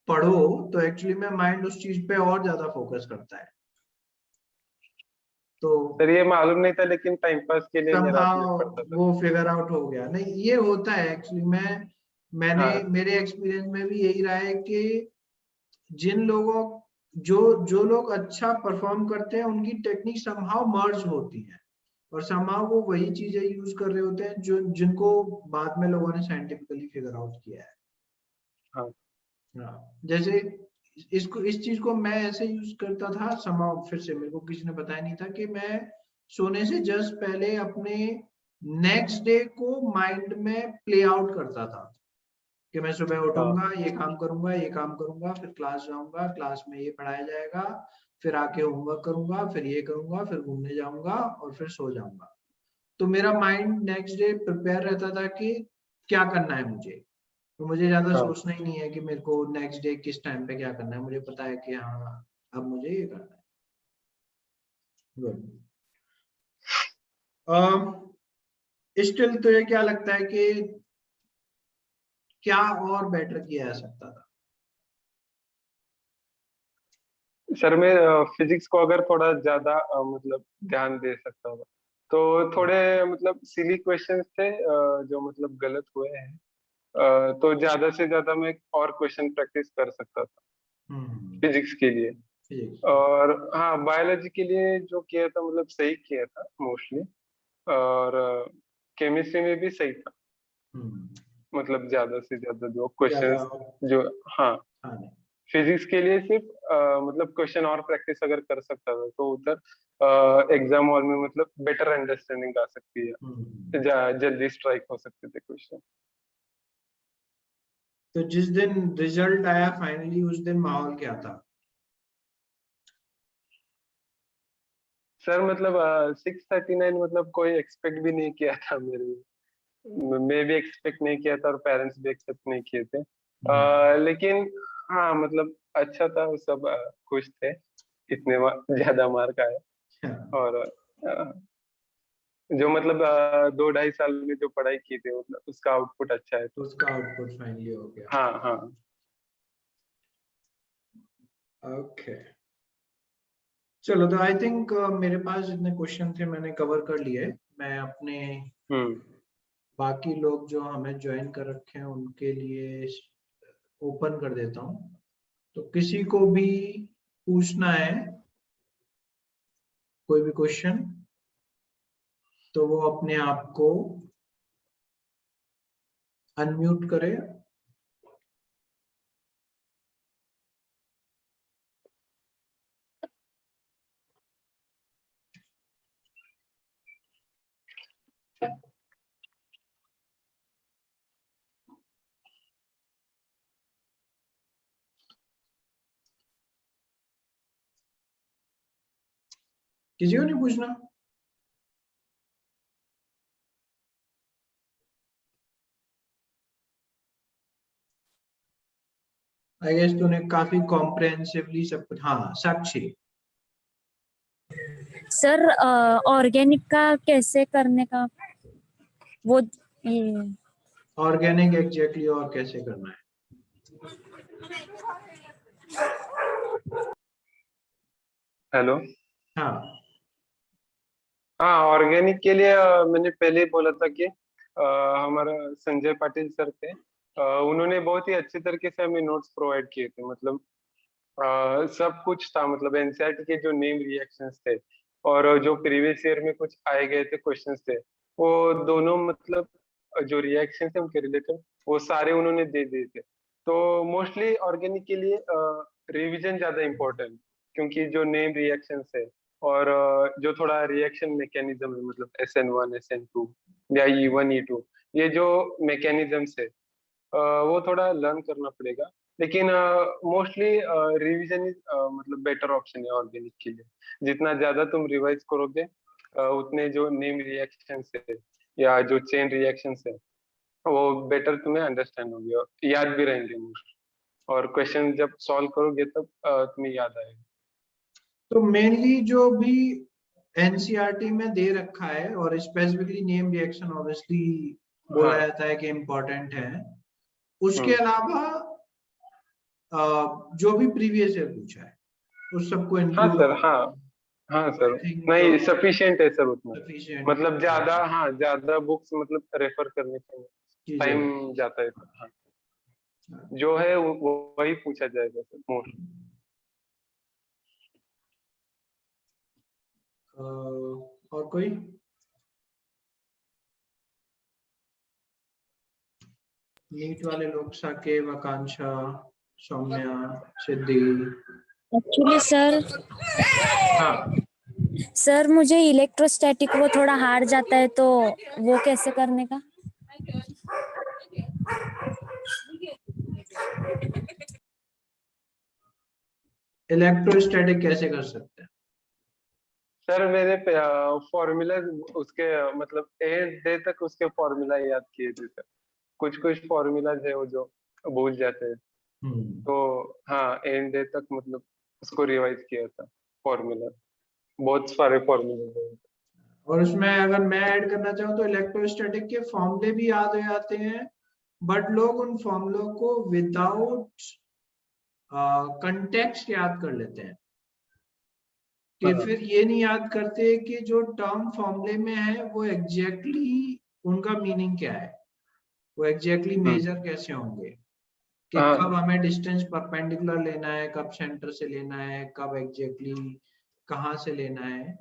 Speaker 1: पढ़ो तो एक्चुअली में माइंड उस चीज पे और ज्यादा फोकस करता है। तो
Speaker 2: सर, ये मालूम नहीं था, लेकिन टाइम पास के लिए मैं रात में
Speaker 1: somehow
Speaker 2: पढ़ता था।
Speaker 1: वो फिगर आउट हो गया। नहीं, ये होता है एक्चुअली में। मैंने
Speaker 2: हाँ
Speaker 1: मेरे एक्सपीरियंस में भी यही रहा है कि जिन लोगों जो जो लोग अच्छा परफॉर्म करते हैं उनकी टेक्निक समहाउ मर्ज होती है, और समहाउ वो वही चीजें यूज कर रहे होते हैं जो जिनको बाद में लोगों ने साइंटिफिकली फिगर आउट किया है।
Speaker 2: हाँ
Speaker 1: हाँ, जैसे इस चीज को मैं ऐसे यूज करता था समहाउ, फिर से मेरे को किसी ने बताया नहीं था कि मैं सोने से जस्ट पहले अपने नेक्स्ट डे को माइंड में प्ले आउट करता था कि मैं सुबह
Speaker 2: हाँ
Speaker 1: उठूंगा, ये काम करूंगा, ये काम करूंगा, फिर क्लास जाऊंगा, क्लास में ये पढ़ाया जाएगा, फिर आके होमवर्क करूंगा, फिर ये करूंगा, फिर घूमने जाऊंगा और फिर सो जाऊंगा। तो मेरा माइंड नेक्स्ट डे प्रिपेयर रहता था कि क्या करना है मुझे। तो मुझे ज्यादा
Speaker 2: हाँ
Speaker 1: सोचना ही नहीं है कि मेरे को नेक्स्ट डे किस टाइम पे क्या करना है, मुझे पता है कि हाँ अब मुझे ये करना है। गुड। स्टिल तुझे क्या लगता है कि क्या और बेटर किया जा सकता था?
Speaker 2: सर, मैं फिजिक्स को अगर थोड़ा ज्यादा मतलब ध्यान दे सकता था, तो थोड़े मतलब सिली क्वेश्चंस थे जो मतलब गलत हुए हैं, तो ज्यादा से ज्यादा मैं और क्वेश्चन प्रैक्टिस कर सकता था
Speaker 1: हम्म।
Speaker 2: फिजिक्स के लिए।
Speaker 1: फिजिक्स।
Speaker 2: और हाँ, बायोलॉजी के लिए जो किया था मतलब सही किया था मोस्टली, और केमिस्ट्री में भी सही था,
Speaker 1: हम्म।
Speaker 2: मतलब ज्यादा से ज्यादा जो
Speaker 1: ज्यादा।
Speaker 2: क्वेश्चंस जो। हाँ,
Speaker 1: हाँ नहीं।
Speaker 2: फिजिक्स के लिए सिर्फ मतलब क्वेश्चन और प्रैक्टिस अगर कर सकता था, तो उधर एग्जाम हॉल में मतलब बेटर अंडरस्टैंडिंग आ सकती है,
Speaker 1: हम्म।
Speaker 2: जल्दी स्ट्राइक हो सकते थे क्वेश्चन।
Speaker 1: तो जिस दिन रिजल्ट आया फाइनली उस दिन माहौल क्या था?
Speaker 2: सर मतलब 639 मतलब कोई एक्सपेक्ट भी नहीं किया था मेरे, मैं भी एक्सपेक्ट नहीं किया था, और पेरेंट्स भी एक्सेप्ट नहीं किए थे। लेकिन हाँ, मतलब अच्छा था, वो सब खुश थे, इतने ज्यादा मार्क आए। और जो मतलब 2 ढाई साल में जो पढ़ाई की थी, मतलब उसका आउटपुट अच्छा है,
Speaker 1: तो
Speaker 2: तो
Speaker 1: उसका आउटपुट फाइनली हो गया।
Speaker 2: हाँ हाँ।
Speaker 1: ओके। चलो, तो आई थिंक मेरे पास जितने क्वेश्चन थे मैंने कवर कर लिए। मैं अपने
Speaker 2: हम्म
Speaker 1: बाकी लोग जो हमें ज्वाइन कर रखे हैं उनके लिए ओपन कर देता हूँ। तो किसी को भी पूछना है कोई भी क्वेश्चन तो वो अपने आप को अनम्यूट करे किसी को नहीं पूछना? आई गेस तूने काफी कॉम्प्रिहेंसिवली सब कुछ। हाँ साक्षी।
Speaker 3: सर ऑर्गेनिक का कैसे करने का वो ये
Speaker 1: ऑर्गेनिक एग्जैक्टली और कैसे करना है?
Speaker 2: हेलो।
Speaker 1: हाँ
Speaker 2: हाँ, ऑर्गेनिक के लिए मैंने पहले ही बोला था कि हमारा संजय पाटिल सर थे। उन्होंने बहुत ही अच्छे तरीके से हमें नोट्स प्रोवाइड किए थे। मतलब सब कुछ था। मतलब एनसीईआरटी के जो नेम रिएक्शंस थे और जो प्रीवियस ईयर में कुछ आए गए थे क्वेश्चंस थे, वो दोनों मतलब जो रिएक्शन थे उनके रिलेटेड वो सारे उन्होंने दे दिए थे। तो मोस्टली ऑर्गेनिक के लिए रिवीजन ज्यादा इम्पोर्टेंट, क्योंकि जो नेम रिएक्शंस है और जो थोड़ा रिएक्शन मैकेनिज्म है, मतलब SN1 SN2 या E1 E2, ये जो मैकेनिज्म्स है वो थोड़ा लर्न करना पड़ेगा। लेकिन मोस्टली रिवीजन इज मतलब बेटर ऑप्शन है ऑर्गेनिक के लिए। जितना ज्यादा तुम रिवाइज करोगे उतने जो नेम रिएक्शंस है या जो चेन रिएक्शंस है वो बेटर तुम्हें अंडरस्टैंड होगी और याद भी रहेंगे मोस्ट। और क्वेश्चन जब सॉल्व करोगे तब तुम्हें याद आएगा।
Speaker 1: तो मेनली जो भी एनसीईआरटी में दे रखा है और स्पेसिफिकली नेम रिएक्शन ऑब्वियसली बोला
Speaker 2: हाँ।
Speaker 1: जाता है कि इम्पोर्टेंट है, उसके
Speaker 2: हम्म।
Speaker 1: अलावा जो भी प्रीवियस ईयर पूछा है उस सबको
Speaker 2: हाँ
Speaker 1: इंक्लूड
Speaker 2: सर। हाँ हाँ सर।
Speaker 1: आई थिंक
Speaker 2: नहीं, सफिशिएंट है सर उतना।
Speaker 1: सफिशिएंट
Speaker 2: मतलब ज्यादा, हाँ ज्यादा बुक्स मतलब रेफर करने के
Speaker 1: की
Speaker 2: टाइम जाता है। हाँ,
Speaker 1: जरूरत।
Speaker 2: जो है वही पूछा जाएगा सर मोस्ट।
Speaker 1: और कोई? नीट वाले लोग साकेब, आकांक्षा, सौम्या, सिद्धि।
Speaker 3: एक्चुअली
Speaker 1: हाँ
Speaker 3: सर मुझे इलेक्ट्रोस्टैटिक वो थोड़ा हार्ड जाता है, तो वो कैसे करने का?
Speaker 1: इलेक्ट्रोस्टैटिक कैसे कर सकते हैं?
Speaker 2: सर मैंने फॉर्मूला उसके मतलब एंड डे तक उसके फॉर्मूला याद किए थे सर। कुछ कुछ फॉर्मूलाज है वो जो भूल जाते हैं। तो हाँ, एंड डे तक मतलब उसको रिवाइज किया था फॉर्मूला। बहुत सारे फॉर्मूले हैं।
Speaker 1: और उसमें अगर मैं ऐड करना चाहूँ तो इलेक्ट्रोस्टैटिक के फॉर्मूले भी याद हो जाते हैं, बट लोग उन फॉर्मूलों को विदाउट कंटेक्स्ट याद कर लेते हैं कि
Speaker 2: हाँ
Speaker 1: फिर ये नहीं याद करते कि जो टर्म फॉर्मूले में है वो एग्जैक्टली उनका मीनिंग क्या है, वो एग्जैक्टली मेजर कैसे होंगे, कि कब
Speaker 2: हाँ
Speaker 1: हमें डिस्टेंस परपेंडिकुलर लेना है, कब सेंटर से लेना है, कब एग्जैक्टली कहाँ से लेना है।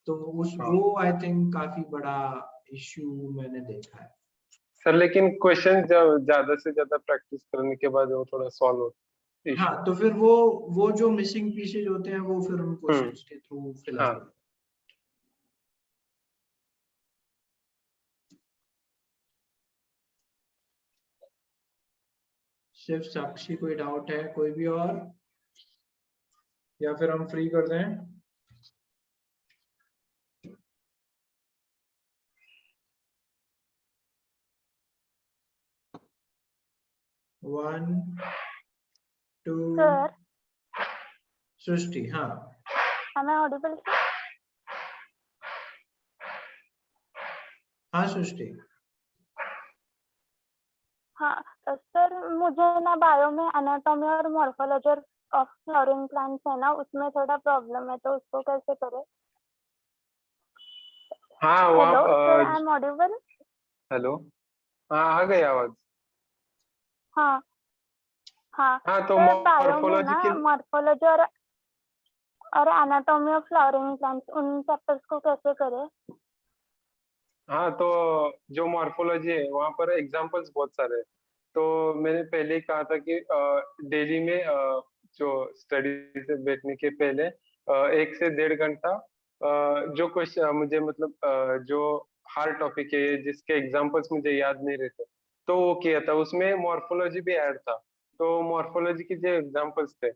Speaker 1: तो उस
Speaker 2: हाँ।
Speaker 1: वो आई थिंक काफी बड़ा इश्यू मैंने देखा है।
Speaker 2: सर लेकिन क्वेश्चन जब ज्यादा से ज्यादा प्रैक्टिस करने के बाद वो थोड़ा सॉल्व होता है
Speaker 1: हाँ
Speaker 2: इशू।
Speaker 1: तो फिर वो जो मिसिंग पीसेज होते हैं वो फिर उन
Speaker 2: हम्म।
Speaker 1: क्वेश्चंस के थ्रू फिल
Speaker 2: हाँ।
Speaker 1: अप। सिर्फ साक्षी कोई डाउट है कोई भी और, या फिर हम फ्री कर दें? One two.
Speaker 4: सर
Speaker 1: सृष्टि। हाँ
Speaker 4: am I audible?
Speaker 1: हाँ सृष्टि।
Speaker 4: हाँ सर, मुझे ना बायो में एनाटॉमी और मॉर्फोलॉजी ऑफ फ्लोरिंग प्लांट्स है ना, उसमें थोड़ा प्रॉब्लम है, तो उसको कैसे करें?
Speaker 2: हाँ
Speaker 4: हेलो सर,
Speaker 2: वहाँ
Speaker 4: आई एम ऑडिबल?
Speaker 2: हेलो। हाँ आ गई आवाज।
Speaker 4: हाँ हाँ
Speaker 2: हाँ तो
Speaker 4: सर, बायो में
Speaker 2: मॉर्फोलॉजी
Speaker 4: ना
Speaker 2: की।
Speaker 4: मॉर्फोलॉजी और एनाटॉमी ऑफ फ्लावरिंग प्लांट्स, उन चैप्टर्स को कैसे करें?
Speaker 2: हाँ तो जो मॉर्फोलॉजी है वहाँ पर एग्जांपल्स बहुत सारे हैं। तो मैंने पहले ही कहा था कि डेली में जो स्टडी से बैठने के पहले 1 से 1.5 घंटा जो क्वेश्चन मुझे मतलब जो हार्ड टॉपिक है जिसके एग्जांपल्स मुझे याद नहीं रहते, तो वो किया था। उसमें मॉर्फोलॉजी भी ऐड था, तो मॉर्फोलॉजी के जो एग्जांपल्स थे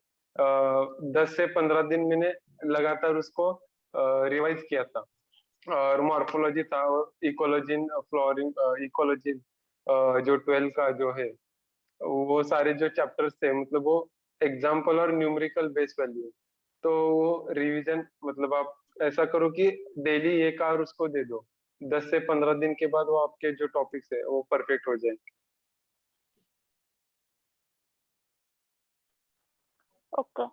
Speaker 2: 10 से 15 दिन मैंने लगातार उसको रिवाइज किया था। और मॉर्फोलॉजी था, और इकोलॉजी फ्लोरिंग इकोलॉजी जो 12 का जो है, वो सारे जो चैप्टर्स थे मतलब वो एग्जाम्पल और न्यूमेरिकल बेस वैल्यू, तो वो रिवीजन मतलब आप ऐसा करो कि डेली एक आवर उसको दे दो, 10 से 15 दिन के बाद वो आपके जो टॉपिक्स है वो परफेक्ट हो जाए।
Speaker 4: ओके।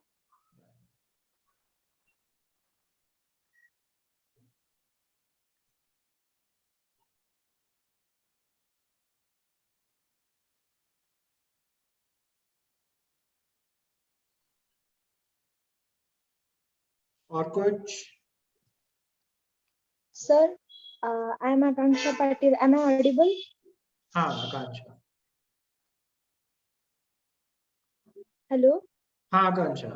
Speaker 1: और कुछ?
Speaker 5: Sir, I am Akanksha Patil. Am I audible?
Speaker 1: हाँ आकांक्षा।
Speaker 5: Hello.
Speaker 1: हाँ आकांक्षा।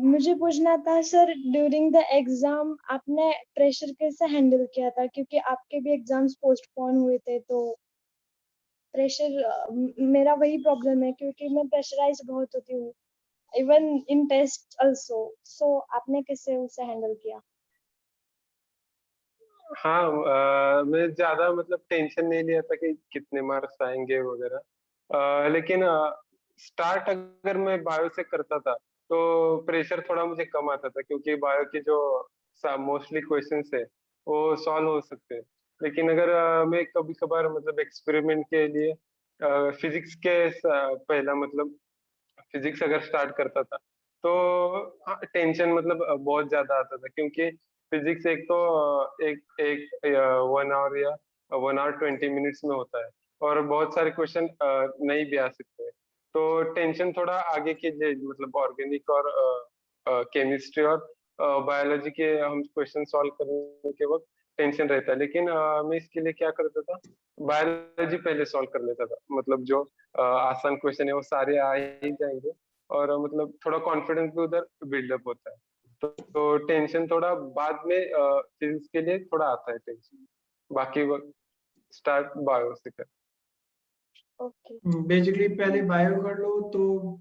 Speaker 5: मुझे पूछना था सर, ड्यूरिंग द एग्जाम आपने प्रेशर कैसे हैंडल किया था, क्योंकि आपके भी एग्जाम्स पोस्टपोन हुए थे, तो प्रेशर मेरा वही प्रॉब्लम है, क्योंकि मैं प्रेशराइज बहुत होती हूँ इवन इन टेस्ट आल्सो। सो आपने कैसे उसे हैंडल किया?
Speaker 2: हाँ, मैं ज्यादा मतलब टेंशन नहीं लिया था कि कितने मार्क्स आएंगे वगैरह, लेकिन स्टार्ट अगर मैं बायो से करता था तो प्रेशर थोड़ा मुझे कम आता था, क्योंकि बायो के जो मोस्टली क्वेश्चंस है वो सॉल्व हो सकते हैं। लेकिन अगर मैं कभी कभार मतलब एक्सपेरिमेंट के लिए फिजिक्स के पहला मतलब फिजिक्स अगर स्टार्ट करता था तो टेंशन मतलब बहुत ज्यादा आता था, क्योंकि फिजिक्स एक तो एक एक 1 आवर या 1 आवर 20 मिनट्स में होता है, और बहुत सारे क्वेश्चन नहीं भी आ सकते। तो टेंशन थोड़ा आगे के मतलब ऑर्गेनिक और केमिस्ट्री और बायोलॉजी के हम क्वेश्चन सॉल्व करने के वक्त टेंशन रहता है। लेकिन मैं इसके लिए क्या करता था, बायोलॉजी पहले सॉल्व कर लेता था, मतलब जो आसान क्वेश्चन है वो सारे आ ही जाएंगे, और मतलब थोड़ा कॉन्फिडेंस भी उधर बिल्डअप होता है। तो टेंशन थोड़ा बाद में फिजिक्स के लिए थोड़ा आता है टेंशन, बाकी स्टार्ट बायो से कर।
Speaker 5: ओके।
Speaker 1: बेसिकली पहले बायो कर लो तो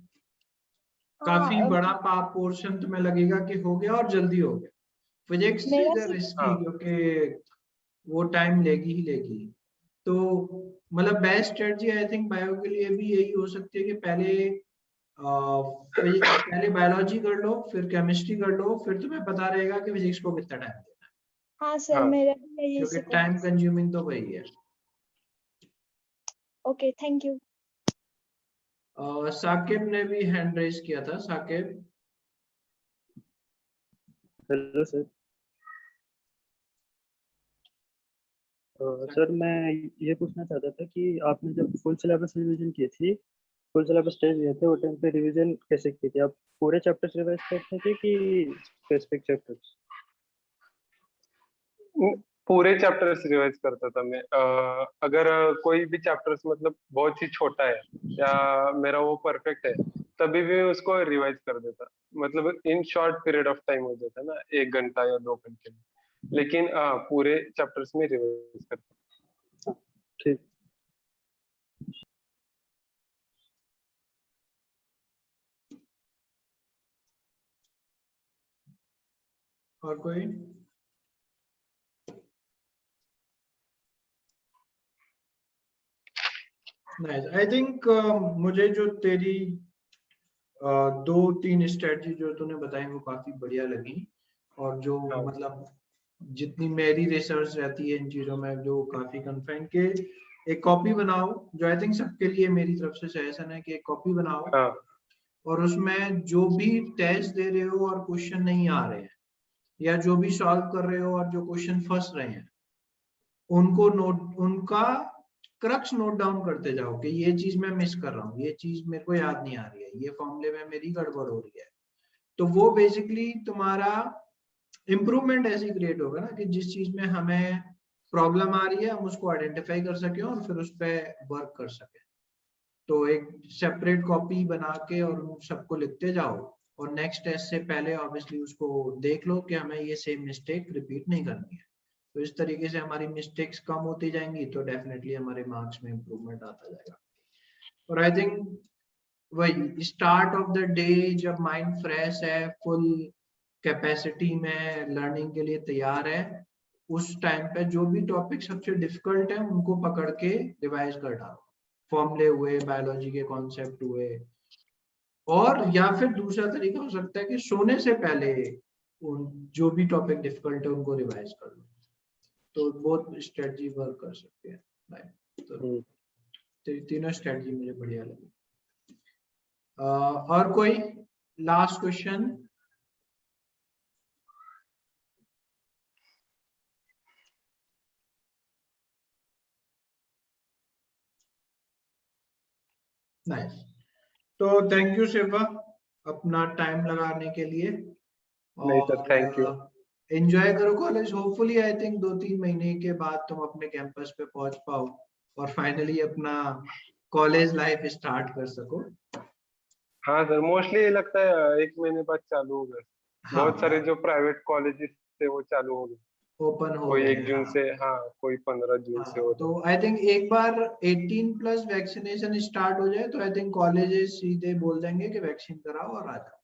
Speaker 1: काफी
Speaker 5: हाँ,
Speaker 1: बड़ा पोर्शन तुम्हें लगेगा कि हो गया और जल्दी हो गया। फिजिक्स
Speaker 5: मेरा
Speaker 1: इज
Speaker 5: सिर्फ
Speaker 1: रिस्की,
Speaker 2: हाँ
Speaker 1: क्योंकि वो टाइम लेगी ही लेगी। तो मतलब best strategy I think bio के लिए भी यही हो सकती है कि पहले बायोलॉजी कर लो, फिर केमिस्ट्री कर लो, फिर तुम्हें पता रहेगा कि फिजिक्स को कितना टाइम देना है,
Speaker 5: हाँ सर,
Speaker 2: हाँ
Speaker 5: मेरा भी यही
Speaker 1: क्योंकि
Speaker 5: सर।
Speaker 1: टाइम कंज्यूमिंग तो वही है।
Speaker 5: Okay, thank you.
Speaker 1: साकिब ने भी हैंड रेज किया था। Saqib,
Speaker 6: hello sir. सर मैं ये पूछना चाहता था कि आपने जब फुल सिलेबस रिवीजन की थी, फुल सिलेबस टेस्ट दिए थे, वो टाइम पे रिवीजन कैसे की थी? आप पूरे चैप्टर्स रिवाइज करते थे कि स्पेसिफिक चैप्टर्स?
Speaker 2: पूरे चैप्टर्स रिवाइज करता था मैं। अगर कोई भी चैप्टर्स मतलब बहुत ही छोटा है या मेरा वो परफेक्ट है, तभी भी मैं उसको रिवाइज कर देता, मतलब in short period of time हो जाता है ना, 1 घंटा या 2 घंटे में। लेकिन पूरे चैप्टर्स में रिवाइज करता।
Speaker 6: ठीक।
Speaker 1: और कोई? नाइस। आई थिंक मुझे जो तेरी 2-3 स्ट्रेटजी जो तूने बताई वो काफी बढ़िया लगी, और जो
Speaker 2: हाँ
Speaker 1: मतलब जितनी मेरी रिसर्च रहती है इन चीजों में, जो काफी कन्फाइन के एक कॉपी बनाओ, जो आई थिंक सबके लिए मेरी तरफ से सजेशन है कि एक कॉपी बनाओ,
Speaker 2: हाँ
Speaker 1: और उसमें जो भी टेस्ट दे रहे हो और क्वेश्चन नहीं आ रहे हैं, या जो भी सॉल्व कर रहे हो और जो क्वेश्चन फंस रहे हैं, उनका क्रक्स नोट डाउन करते जाओ कि ये चीज मैं मिस कर रहा हूँ, ये चीज मेरे को याद नहीं आ रही है, ये फॉर्मूले में मेरी गड़बड़ हो रही है। तो वो बेसिकली तुम्हारा इम्प्रूवमेंट ऐसे क्रिएट होगा ना कि जिस चीज में हमें प्रॉब्लम आ रही है हम उसको आइडेंटिफाई कर सके और फिर उस पर वर्क कर सके। तो एक सेपरेट कॉपी बना के और उन सबको लिखते जाओ, और नेक्स्ट टेस्ट से पहले ऑब्वियसली उसको देख लो कि हमें ये सेम मिस्टेक रिपीट नहीं करनी है। तो इस तरीके से हमारी मिस्टेक्स कम होती जाएंगी, तो डेफिनेटली हमारे मार्क्स में इम्प्रूवमेंट आता जाएगा। और आई थिंक वही स्टार्ट ऑफ द डे, जब माइंड फ्रेश है, फुल कैपेसिटी में लर्निंग के लिए तैयार है, उस टाइम पे जो भी टॉपिक सबसे डिफिकल्ट है उनको पकड़ के रिवाइज कर डालो। फॉर्मूले हुए, बायोलॉजी के कॉन्सेप्ट हुए, और या फिर दूसरा तरीका हो सकता है कि सोने से पहले उन जो भी टॉपिक डिफिकल्ट है उनको रिवाइज कर लो, तो बहुत स्ट्रेटजी वर्क कर सकते हैं। तो तीनों स्ट्रेटजी मुझे बढ़िया लगी। और कोई लास्ट क्वेश्चन? नाइस। तो थैंक यू शिवा अपना टाइम लगाने के लिए।
Speaker 2: नहीं सर, थैंक यू।
Speaker 1: एंजॉय करो कॉलेज। होपफुली आई थिंक 2-3 महीने के बाद तुम अपने कैंपस पे पहुंच पाओ और फाइनली अपना कॉलेज लाइफ स्टार्ट कर सको।
Speaker 2: हाँ सर, मोस्टली ये लगता है 1 महीने बाद चालू होगा।
Speaker 1: हाँ,
Speaker 2: बहुत सारे जो प्राइवेट कॉलेजेस थे वो चालू हो गए,
Speaker 1: ओपन हो
Speaker 2: कोई
Speaker 1: गए।
Speaker 2: 1 जून
Speaker 1: हाँ,
Speaker 2: से, हाँ कोई 15 जून से
Speaker 1: हाँ,
Speaker 2: हो
Speaker 1: तो आई थिंक एक बार 18+ वैक्सीनेशन स्टार्ट हो जाए तो आई थिंक कॉलेजेस सीधे बोल देंगे कि वैक्सीन कराओ और आ जाओ।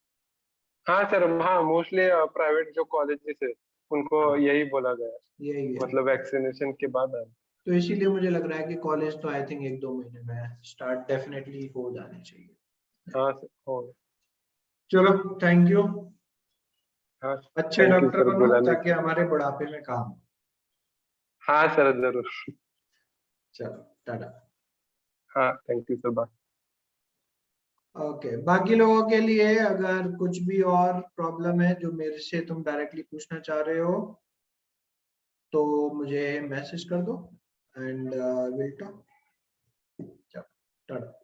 Speaker 2: हाँ सर, हाँ मोस्टली प्राइवेट जो कॉलेजेस है उनको
Speaker 1: हाँ,
Speaker 2: यही बोला गया है,
Speaker 1: यही है।
Speaker 2: मतलब वैक्सीनेशन के बाद आए।
Speaker 1: तो इसीलिए मुझे लग रहा है कि कॉलेज तो आई थिंक 1-2 महीने में स्टार्ट डेफिनेटली हो जाने चाहिए।
Speaker 2: हाँ सर, हो।
Speaker 1: चलो, थैंक यू।
Speaker 2: हाँ,
Speaker 1: अच्छे
Speaker 2: थैंक यू
Speaker 1: डॉक्टर
Speaker 2: सर
Speaker 1: बनो
Speaker 2: बुलाने
Speaker 1: ताकि
Speaker 2: के।
Speaker 1: हमारे बुढ़ापे में काम हो।
Speaker 2: हाँ सर, जरूर।
Speaker 1: चलो, टाटा।
Speaker 2: हाँ, thank you sir, bye.
Speaker 1: Okay, बाकी लोगों के लिए अगर कुछ भी और प्रॉब्लम है जो मेरे से तुम डायरेक्टली पूछना चाह रहे हो तो मुझे मैसेज कर दो एंड विल टॉक। चलो, टाटा।